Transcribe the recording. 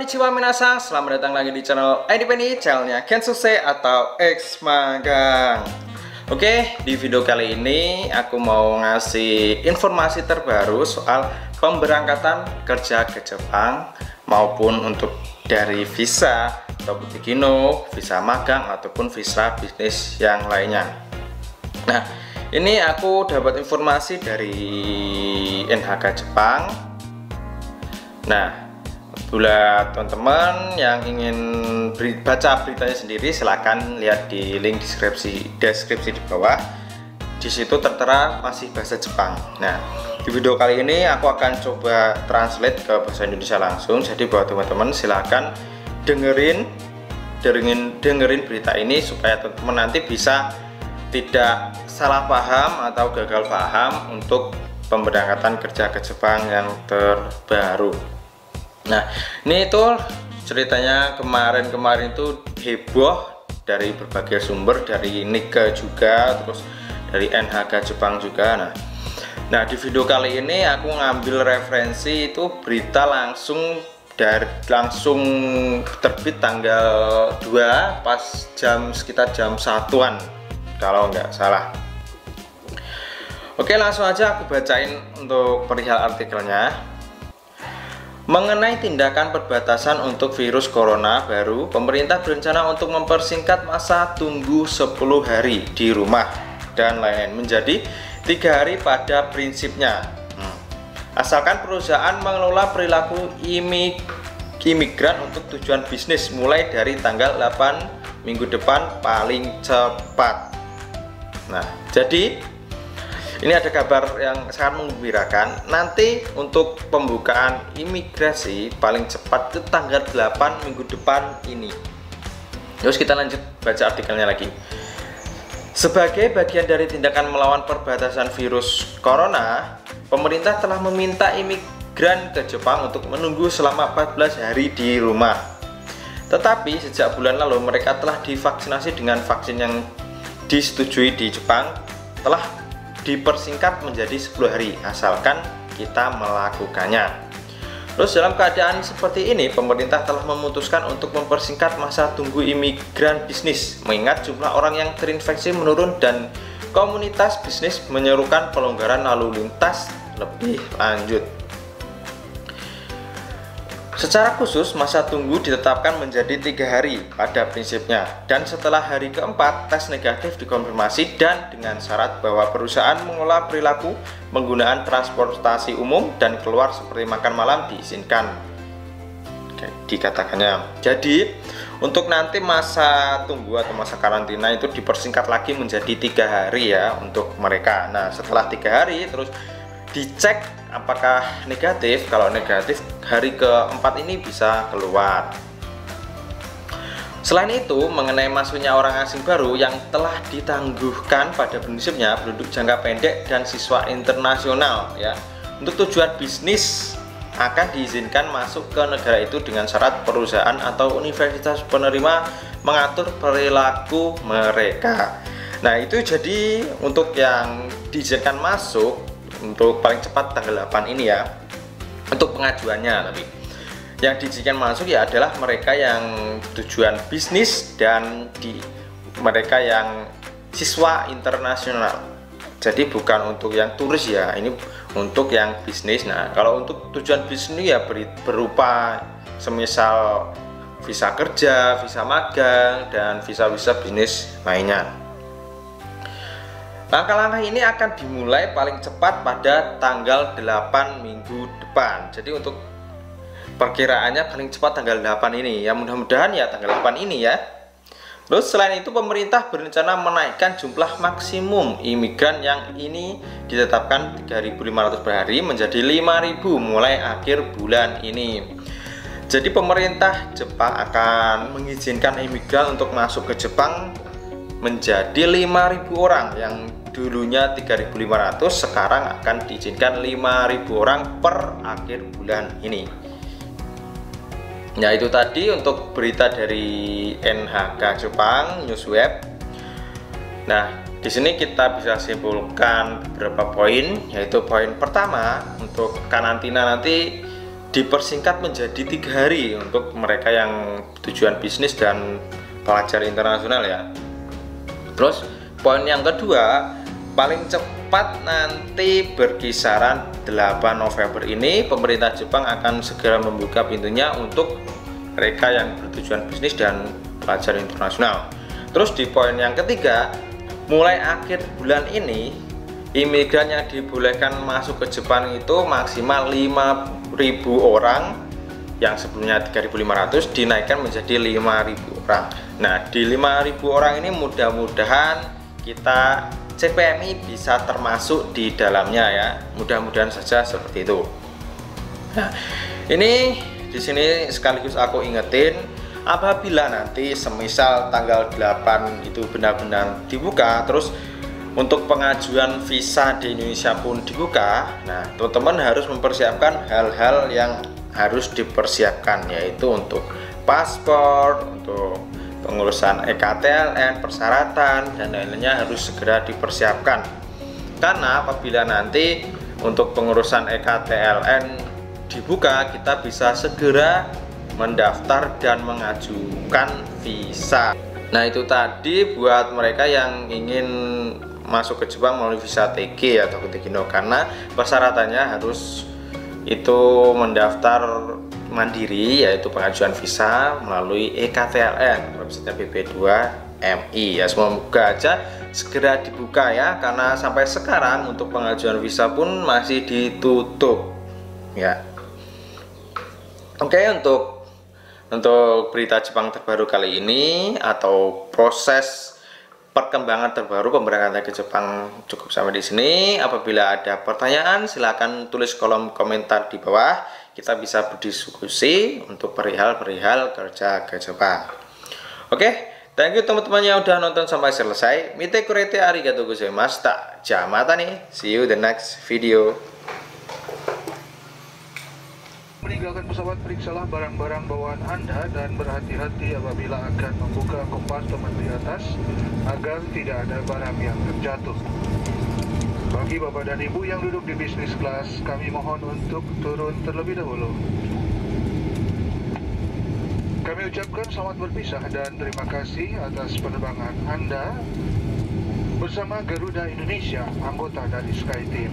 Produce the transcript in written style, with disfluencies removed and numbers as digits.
Konnichiwa minasang, selamat datang lagi di channel IDPNI, channelnya Kensuse atau X Magang. Oke, di video kali ini aku mau ngasih informasi terbaru soal pemberangkatan kerja ke Jepang maupun untuk dari visa atau Butikino, visa magang ataupun visa bisnis yang lainnya. Nah, ini aku dapat informasi dari NHK Jepang. Nah, buat teman-teman yang ingin baca beritanya sendiri, silahkan lihat di link deskripsi di bawah. Di situ tertera masih bahasa Jepang. Nah, di video kali ini aku akan coba translate ke bahasa Indonesia langsung. Jadi buat teman-teman silahkan dengerin berita ini supaya teman-teman nanti bisa tidak salah paham atau gagal paham untuk pemberangkatan kerja ke Jepang yang terbaru. Nah, ini itu ceritanya kemarin itu heboh dari berbagai sumber, dari Nikkei juga, terus dari NHK Jepang juga. Nah, di video kali ini aku ngambil referensi itu berita langsung terbit tanggal 2 pas sekitar jam 1-an kalau nggak salah. Oke, langsung aja aku bacain untuk perihal artikelnya. Mengenai tindakan perbatasan untuk virus corona baru, pemerintah berencana untuk mempersingkat masa tunggu 10 hari di rumah dan lain-lain menjadi 3 hari pada prinsipnya. Asalkan perusahaan mengelola perilaku imigran untuk tujuan bisnis mulai dari tanggal 8 minggu depan paling cepat. Nah, jadi ini ada kabar yang sangat menggembirakan. Nanti untuk pembukaan imigrasi paling cepat itu tanggal 8 minggu depan ini. Terus kita lanjut baca artikelnya lagi. Sebagai bagian dari tindakan melawan perbatasan virus corona, pemerintah telah meminta imigran ke Jepang untuk menunggu selama 14 hari di rumah. Tetapi sejak bulan lalu mereka telah divaksinasi dengan vaksin yang disetujui di Jepang telah dipersingkat menjadi 10 hari asalkan kita melakukannya. Terus dalam keadaan seperti ini, pemerintah telah memutuskan untuk mempersingkat masa tunggu imigran bisnis mengingat jumlah orang yang terinfeksi menurun dan komunitas bisnis menyerukan pelonggaran lalu lintas lebih lanjut. Secara khusus, masa tunggu ditetapkan menjadi 3 hari pada prinsipnya, dan setelah hari keempat, tes negatif dikonfirmasi dan dengan syarat bahwa perusahaan mengolah perilaku penggunaan transportasi umum dan keluar seperti makan malam diizinkan, dikatakannya. Jadi, untuk nanti masa tunggu atau masa karantina itu dipersingkat lagi menjadi 3 hari ya untuk mereka. Nah, setelah 3 hari terus dicek apakah negatif. Kalau negatif, hari keempat ini bisa keluar. Selain itu, mengenai masuknya orang asing baru yang telah ditangguhkan pada prinsipnya penduduk jangka pendek dan siswa internasional ya, untuk tujuan bisnis akan diizinkan masuk ke negara itu dengan syarat perusahaan atau universitas penerima mengatur perilaku mereka. Nah, itu jadi untuk yang diizinkan masuk untuk paling cepat tanggal 8 ini ya, untuk pengajuannya. Tapi yang diizinkan masuk ya adalah mereka yang tujuan bisnis dan mereka yang siswa internasional. Jadi bukan untuk yang turis ya, ini untuk yang bisnis. Nah, kalau untuk tujuan bisnis ya berupa semisal visa kerja, visa magang, dan visa-visa bisnis lainnya. Langkah-langkah ini akan dimulai paling cepat pada tanggal 8 minggu depan. Jadi untuk perkiraannya paling cepat tanggal 8 ini. Ya mudah-mudahan ya tanggal 8 ini ya. Terus selain itu pemerintah berencana menaikkan jumlah maksimum imigran yang ini ditetapkan 3.500 per hari menjadi 5.000 mulai akhir bulan ini. Jadi pemerintah Jepang akan mengizinkan imigran untuk masuk ke Jepang menjadi 5.000 orang, yang dulunya 3.500 sekarang akan diizinkan 5.000 orang per akhir bulan ini. Nah, itu tadi untuk berita dari NHK Jepang Newsweb. Nah, di sini kita bisa simpulkan beberapa poin, yaitu poin pertama untuk karantina nanti dipersingkat menjadi 3 hari untuk mereka yang tujuan bisnis dan pelajar internasional ya. Terus poin yang kedua, paling cepat nanti berkisaran 8 November ini pemerintah Jepang akan segera membuka pintunya untuk mereka yang bertujuan bisnis dan pelajar internasional. Terus di poin yang ketiga, mulai akhir bulan ini imigran yang dibolehkan masuk ke Jepang itu maksimal 5.000 orang, yang sebelumnya 3.500 dinaikkan menjadi 5.000 orang. Nah, di 5.000 orang ini mudah-mudahan kita CPMI bisa termasuk di dalamnya ya. Mudah-mudahan saja seperti itu. Nah, ini di sini sekaligus aku ingetin, apabila nanti semisal tanggal 8 itu benar-benar dibuka, terus untuk pengajuan visa di Indonesia pun dibuka. Nah, teman-teman harus mempersiapkan hal-hal yang harus dipersiapkan, yaitu untuk paspor, untuk pengurusan EKTLN, persyaratan dan lain-lainnya harus segera dipersiapkan. Karena apabila nanti untuk pengurusan EKTLN dibuka, kita bisa segera mendaftar dan mengajukan visa. Nah, itu tadi buat mereka yang ingin masuk ke Jepang melalui visa TG atau TGNO, karena persyaratannya harus itu mendaftar mandiri, yaitu pengajuan visa melalui EKTLN, website BP2MI ya. Semoga aja segera dibuka ya, karena sampai sekarang untuk pengajuan visa pun masih ditutup ya. Oke, untuk berita Jepang terbaru kali ini atau proses perkembangan terbaru pemberangkatan ke Jepang cukup sampai di sini. Apabila ada pertanyaan silahkan tulis kolom komentar di bawah. Kita bisa berdiskusi untuk perihal kerja ke Jepang. Oke, thank you teman-teman yang udah nonton sampai selesai. Mite kurete arigatou gozaimashita. Jamata nih. See you the next video. Meninggalkan pesawat, periksalah barang-barang bawaan Anda dan berhati-hati apabila akan membuka kompartemen di atas agar tidak ada barang yang terjatuh. Bagi Bapak dan Ibu yang duduk di bisnis kelas, kami mohon untuk turun terlebih dahulu. Kami ucapkan selamat berpisah dan terima kasih atas penerbangan Anda bersama Garuda Indonesia, anggota dari SkyTeam.